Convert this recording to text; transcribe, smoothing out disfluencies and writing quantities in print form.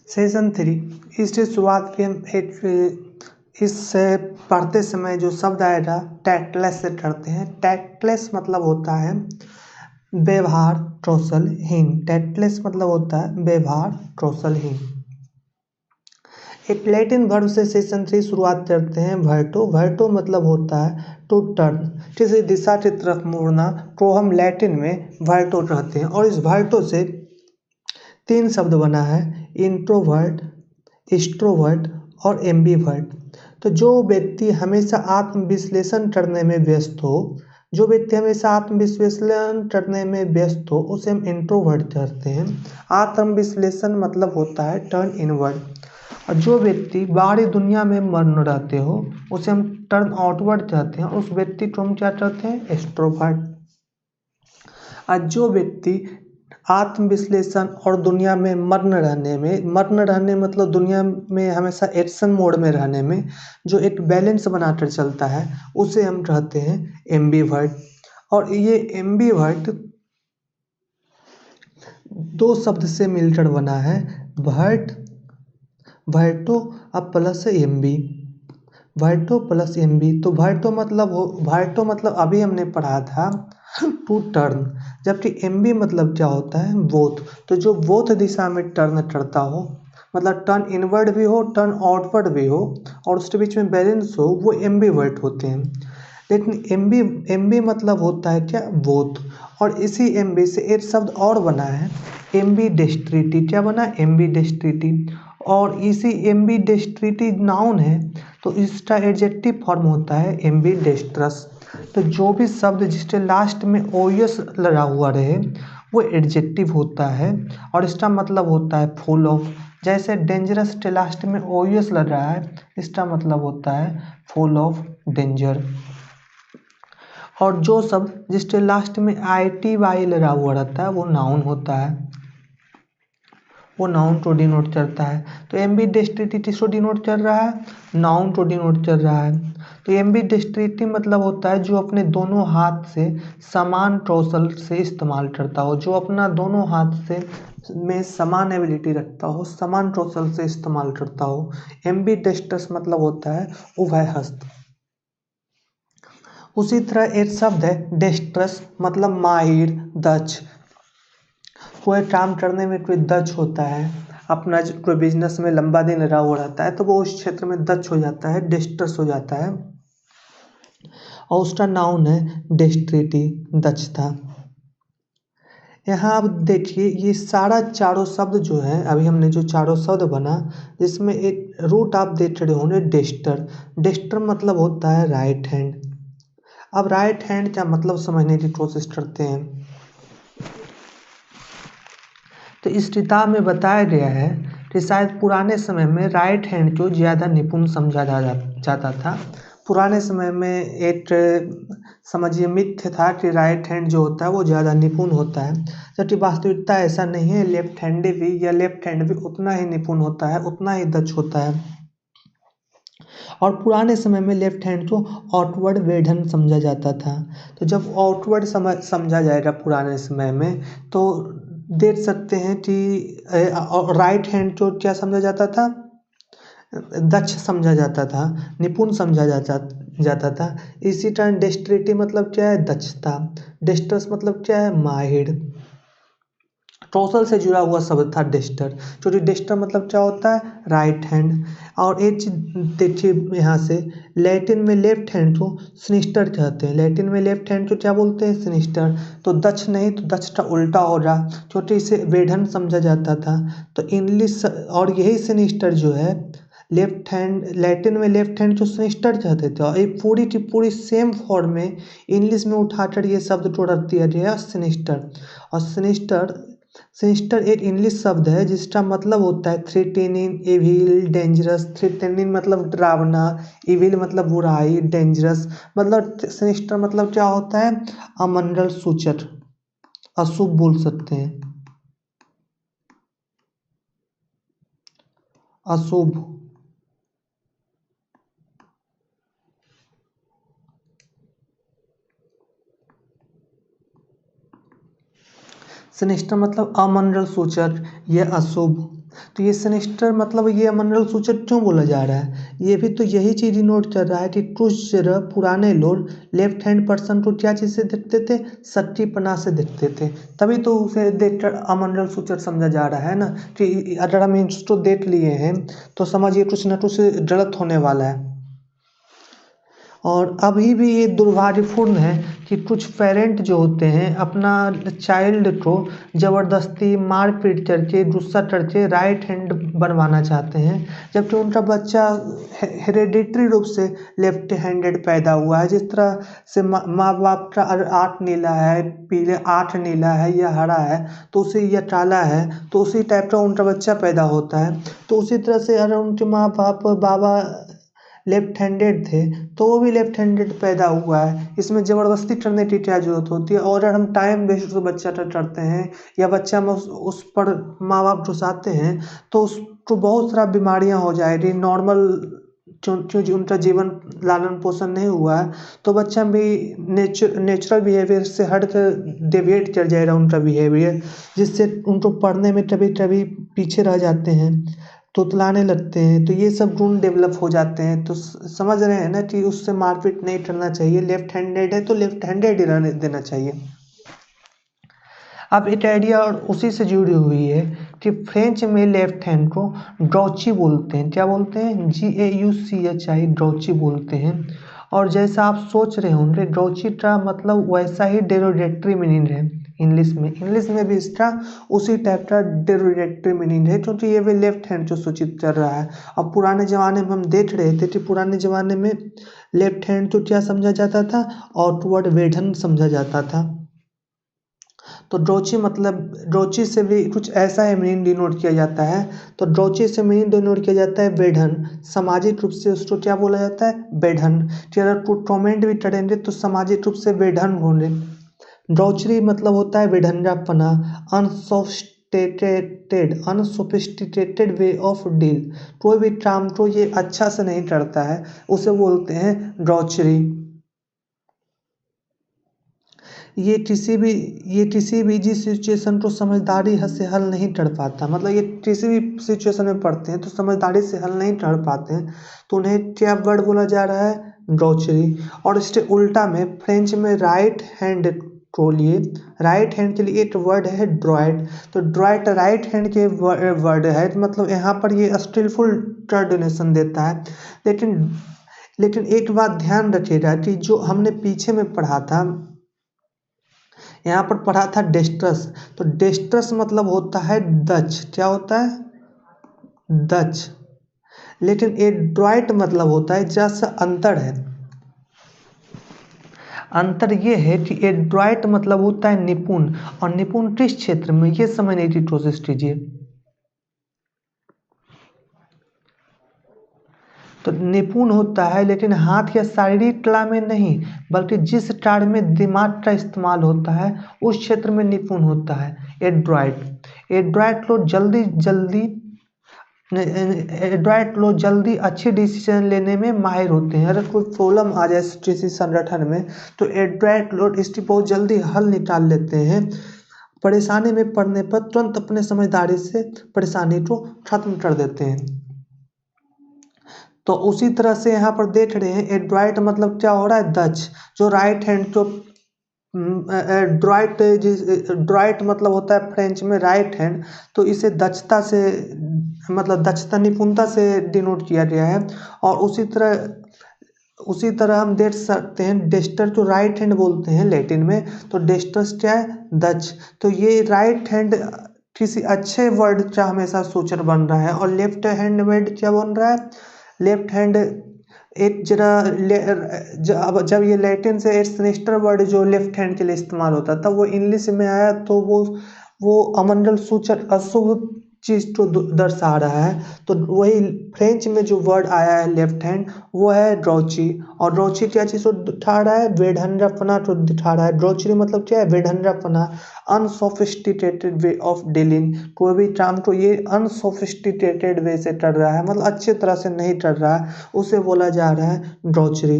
Session 3 इससे शुरुआत में इससे पढ़ते समय जो शब्द आएगा टैक्टलेस से पढ़ते हैं। टैक्टलेस मतलब होता है व्यवहार कौशलहीन। टैक्टलेस मतलब होता है व्यवहार कौशलहीन। एक लैटिन वर्ब से सेशन 3 शुरुआत करते हैं। वर्टो। वर्टो मतलब होता है टू टर्न, किसी दिशा की तरफ मुड़ना को हम लैटिन में वर्टो कहते हैं। और इस वर्टो से 3 शब्द बना है, इंट्रोवर्ट, एक्सट्रोवर्ट और एम्बीवर्ट। तो जो व्यक्ति हमेशा आत्मविश्लेषण करने में व्यस्त हो, जो व्यक्ति हमेशा आत्मविश्लेषण करने में व्यस्त हो उसे हम इंट्रोवर्ट कहते हैं। आत्मविश्लेषण मतलब होता है टर्न इनवर्ड। और जो व्यक्ति बाहरी दुनिया में मग्न रहते हो उसे हम टर्न आउटवर्ड कहते हैं। उस व्यक्ति को हम क्या कहते हैं? एक्सट्रोवर्ट। और जो व्यक्ति आत्मविश्लेषण और दुनिया में मग्न रहने मतलब दुनिया में हमेशा एक्शन मोड में रहने में जो एक बैलेंस बनाकर चलता है उसे हम कहते हैं एम्बीवर्ट। और ये एम्बीवर्ट 2 शब्द से मिलकर बना है, वर्टो अब plus Aamby. Verto plus Aamby. तो वर्टो मतलब अभी हमने पढ़ा था टू टर्न, जबकि एम्बी मतलब क्या होता है? बोथ। तो जो बोथ दिशा में टर्न करता हो, मतलब टर्न इनवर्ड भी हो टर्न आउटवर्ड भी हो और उसके बीच में बैलेंस हो, वो एम्बीवर्ट होते हैं। लेकिन एम्बी मतलब होता है क्या? बोथ। और इसी एम्बी से एक शब्द और बना है, एम्बीडेक्स्ट्रिटी। क्या बना? एम्बीडेक्स्ट्रिटी। और इसी एम्बीडेक्स्ट्रिटी नाउन है तो इसका एडजेक्टिव फॉर्म होता है एम्बीडेक्स्ट्रस। तो जो भी शब्द जिसके लास्ट में ओएस लगा हुआ रहे वो एडजेक्टिव होता है और इसका मतलब होता है फुल ऑफ। जैसे डेंजरस के लास्ट में ओएस लग रहा है, इसका मतलब होता है फुल ऑफ डेंजर। और जो शब्द जिसके लास्ट में ITY लगा हुआ रहता है वो नाउन होता है, वो नाउन को डिनोट करता है। तो एम्बीडेक्स्ट्रिटी किसको डिनोट कर रहा है? नाउन को डिनोट कर रहा है। तो एम्बीडेक्स्ट्रिटी मतलब होता है जो अपने दोनों हाथ से समान कौशल से इस्तेमाल करता हो, जो अपना दोनों हाथ से में समान एबिलिटी रखता हो, समान कौशल से इस्तेमाल करता हो। एम्बीडेक्स्ट्रस मतलब होता है उभयहस्त। उसी तरह एक शब्द है डेक्स्ट्रस, मतलब माहिर, दक्ष। कोई काम करने में कोई दक्ष होता है, अपना कोई बिजनेस में लंबा दिन लगा हुआ रहता है तो वो उस क्षेत्र में दक्ष हो जाता है, डेक्स्ट्रस हो जाता है। और उसका नाउन है डेक्स्ट्रिटी, दक्षता। यहाँ आप देखिए ये सारा चारों शब्द जो है, अभी हमने जो चारों शब्द बना जिसमें एक रूट आप देख रहे होंगे डेक्स्टर। डेक्स्टर मतलब होता है राइट हैंड। अब राइट हैंड का मतलब समझने की कोशिश करते हैं। तो इस किताब में बताया गया है कि शायद पुराने समय में राइट हैंड को ज़्यादा निपुण समझा जाता था। पुराने समय में एक समझिए मिथ्य था कि राइट हैंड जो होता है वो ज़्यादा निपुण होता है, जबकि वास्तविकता ऐसा नहीं है। लेफ्ट हैंड भी उतना ही निपुण होता है, उतना ही दक्ष होता है। और पुराने समय में लेफ्ट हैंड को आउटवर्ड वेढन समझा जाता था। तो जब आउटवर्ड समझा जाएगा पुराने समय में तो देख सकते हैं कि राइट हैंड को क्या समझा जाता था? दक्ष समझा जाता था, निपुण समझा जाता था। इसी तरह डेक्स्ट्रिटी मतलब क्या है? दक्षता। डेक्स्ट्रस मतलब क्या है? माहिर। कौशल से जुड़ा हुआ शब्द था डेक्स्टर, क्योंकि डेक्स्टर मतलब क्या होता है? Right hand. और एक चीज देखिए यहाँ से, लैटिन में लेफ्ट हैंड को सिनिस्टर कहते हैं। लैटिन में लेफ्ट हैंड को क्या बोलते हैं? सिनिस्टर। तो दक्ष नहीं तो दक्ष का उल्टा हो रहा, क्योंकि इसे वेढन समझा जाता था। तो इंग्लिश और यही सिनिस्टर जो है लेफ्ट हैंड, लैटिन में लेफ्ट हैंड को सिनिस्टर कहते थे और ये पूरी की पूरी सेम फॉर्म में इंग्लिश में उठाकर ये शब्द को रख दिया गया सिनिस्टर। और सिनिस्टर एक इंग्लिश शब्द है जिसका मतलब होता है थ्रेटनिंग, एविल, डेंजरस। थ्रेटनिंग मतलब डरावना, एविल मतलब बुराई, डेंजरस मतलब सिनिस्टर मतलब क्या होता है? अमंगल सूचक, अशुभ बोल सकते हैं, अशुभ। सिनिस्टर मतलब अमंगल सूचक, यह अशुभ। तो ये सिनिस्टर मतलब ये अमंडल सूचक क्यों बोला जा रहा है, ये भी तो यही चीज नोट कर रहा है कि कुछ पुराने लोग लेफ्ट हैंड पर्सन को क्या चीज से देखते थे, सच्चीपना से देखते थे, तभी तो उसे देखकर अमंडल सूचक समझा जा रहा है ना, कि अगर हम इसको देख लिए हैं तो समझिए कुछ न कुछ गलत होने वाला है। और अभी भी ये दुर्भाग्यपूर्ण है कि कुछ पेरेंट जो होते हैं अपना चाइल्ड को ज़बरदस्ती मार पीट करके गुस्सा करके राइट हैंड बनवाना चाहते हैं, जबकि उनका बच्चा हेरेडिटरी रूप से लेफ्ट हैंडेड पैदा हुआ है। जिस तरह से माँ बाप का आँख नीला है, पीले आँख नीला है या हरा है तो उसे यह काला है, तो उसी टाइप का उनका बच्चा पैदा होता है। तो उसी तरह से अगर उनके माँ बाप बाबा लेफ्ट हैंडेड थे तो वो भी लेफ्ट हैंडेड पैदा हुआ है। इसमें ज़बरदस्ती करने की क्या ज़रूरत होती है, और अगर हम टाइम बेस्ड से बच्चा करते हैं या बच्चा में उस पर माँ बाप घुसाते हैं तो उसको बहुत सारा बीमारियां हो जाएगी। नॉर्मल क्योंकि उनका जीवन लालन पोषण नहीं हुआ है तो बच्चा भी नेचुरल बिहेवियर से हट कर डेविएट कर जाएगा उनका बिहेवियर, जिससे उनको पढ़ने में कभी कभी पीछे रह जाते हैं, तुतलाने लगते हैं, तो ये सब गुण डेवलप हो जाते हैं। तो समझ रहे हैं ना कि उससे मारपीट नहीं करना चाहिए, लेफ्ट हैंडेड है तो लेफ्ट हैंडेड ही रहने देना चाहिए। अब एक आइडिया और उसी से जुड़ी हुई है कि फ्रेंच में लेफ्ट हैंड को ग्राउची बोलते हैं। क्या बोलते हैं, GAUCHI, ग्राउची बोलते हैं। और जैसा आप सोच रहे होंगे ग्राउची का मतलब वैसा ही डेरोगेटरी मीनिंग है इंग्लिश में भी इसका उसी टाइप का डेरोगेटरी मीनिंग है, क्योंकि ये भी लेफ्ट हैंड को सूचित कर रहा है। अब पुराने ज़माने में हम देख रहे थे कि पुराने ज़माने में लेफ्ट हैंड को क्या समझा जाता था, आउटवर्ड वेढन समझा जाता था। तो ड्रोची मतलब ड्रोची से भी कुछ ऐसा है मीनिंग डिनोट किया जाता है। तो ड्रोची से मीनिंग डिनोट किया जाता है बेढन, सामाजिक रूप से उसको क्या बोला जाता है, बेढन। कि अगर कुछ कमेंट भी करेंगे तो सामाजिक रूप से बेढन होंगे। ड्रोचरी मतलब होता है बेढंगापना, अनसोफिस्टिकेटेड वे ऑफ डील। कोई भी काम को ये अच्छा से नहीं करता है उसे बोलते हैं ड्रोचरी। ये किसी भी जिस सिचुएशन को समझदारी से हल नहीं कर पाता, मतलब ये किसी भी सिचुएशन में पढ़ते हैं तो समझदारी से हल नहीं कर पाते हैं तो उन्हें क्या वर्ड बोला जा रहा है, ग्राउचरी। और इसके उल्टा में फ्रेंच में राइट हैंड को लिए, राइट हैंड के लिए एक वर्ड है ड्रॉइट। तो ड्रॉइट राइट हैंड के वर्ड है, मतलब यहाँ पर ये स्किलफुल कोऑर्डिनेशन देता है। लेकिन एक बात ध्यान रखिएगा कि जो हमने पीछे में पढ़ा था, यहाँ पर पढ़ा था डेस्ट्रस, तो डेस्ट्रस मतलब होता है दक्ष। क्या होता है, दक्ष। लेकिन एड्रॉइट मतलब होता है, जैसा अंतर है, अंतर ये है कि एड्रॉइट मतलब होता है निपुण, और निपुण किस क्षेत्र में ये समझने की कोशिश कीजिए। तो निपुण होता है लेकिन हाथ या शारीरिक कला में नहीं, बल्कि जिस कार्य में दिमाग का इस्तेमाल होता है उस क्षेत्र में निपुण होता है एड्रॉइट लोग जल्दी अच्छी डिसीजन लेने में माहिर होते हैं। अगर कोई प्रॉब्लम आ जाए किसी संगठन में तो एड्रॉइट लोग इसकी बहुत जल्दी हल निकाल लेते हैं। परेशानी में पड़ने पर तुरंत अपने समझदारी से परेशानी को खत्म कर देते हैं। तो उसी तरह से यहाँ पर देख रहे हैं एड्रॉइट मतलब क्या हो रहा है, दक्ष। जो राइट हैंड को ड्रॉइट मतलब होता है फ्रेंच में राइट हैंड, तो इसे दक्षता से मतलब दक्षता निपुणता से डिनोट किया गया है। और उसी तरह हम देख सकते हैं डेस्टर को राइट हैंड बोलते हैं लैटिन में, तो डेस्टर्स क्या है, दक्ष। तो ये राइट हैंड किसी अच्छे वर्ड का हमेशा सूचक बन रहा है, और लेफ्ट हैंड वर्ड क्या बन रहा है, लेफ्ट हैंड एक जरा जब ये लैटिन से एक सिनिस्टर वर्ड जो लेफ्ट हैंड के लिए इस्तेमाल होता था वो इंग्लिश में आया तो वो अमंडल सूचक अशुभ चीज को दर्शा रहा है। तो वही फ्रेंच में जो वर्ड आया है लेफ्ट हैंड वो है ड्रोची, और ड्रोची क्या चीज को दिखा रहा है, बेढंगापना को दिखा रहा है। ड्रोची मतलब क्या है, बेढंगापना, अनसोफिस्टिकेटेड वे ऑफ डीलिंग। कोई भी काम को ये अनसोफिस्टिकेटेड वे से कर रहा है, मतलब अच्छे तरह से नहीं कर रहा है, उसे बोला जा रहा है ड्रोचरी।